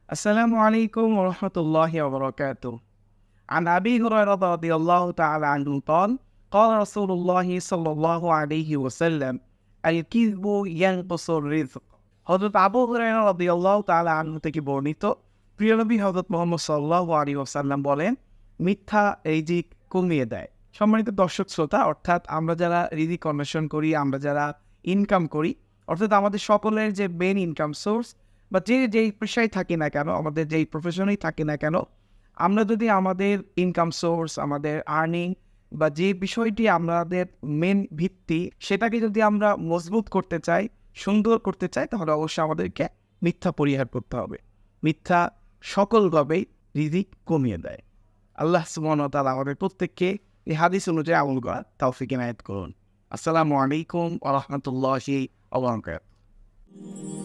আসসালামু আলাইকুম ওয়া রাহমাতুল্লাহি ওয়া বারাকাতুহু। عن أبي هريرة رضي الله تعالى عنه قال قال رسول الله صلى الله عليه وسلم الكذب ينقص الرزق। হযরত আবু হুরায়রা রাদিয়াল্লাহু তাআলা আনহু থেকে বর্ণিত, প্রিয় নবী হযরত মুহাম্মদ সাল্লাল্লাহু আলাইহি ওয়াসাল্লাম বলেন, মিথ্যা রিজিক কমিয়ে দেয়। সম্মানিত দর্শক শ্রোতা, অর্থাৎ আমরা যারা রিজিক অন্বেষণ করি, আমরা যারা ইনকাম করি, অর্থাৎ আমাদের সকলের যে মেইন ইনকাম সোর্স বা যেই পেশায় থাকি না কেন, আমাদের যেই প্রফেশনেই থাকি না কেন, আমরা যদি আমাদের ইনকাম সোর্স, আমাদের আর্নিং বা যে বিষয়টি আমাদের মেন ভিত্তি, সেটাকে যদি আমরা মজবুত করতে চাই, সুন্দর করতে চাই, তাহলে অবশ্যই আমাদেরকে মিথ্যা পরিহার করতে হবে। মিথ্যা সকলভাবেই রিজিক কমিয়ে দেয়। আল্লাহ সুবহানাহু ওয়া তাআলা আমাদের প্রত্যেককে এই হাদিস অনুযায়ী আমল করার তৌফিক এনায়েত করুন। আসসালামু আলাইকুম ওয়া রাহমাতুল্লাহি ওয়া বারাকাতুহু।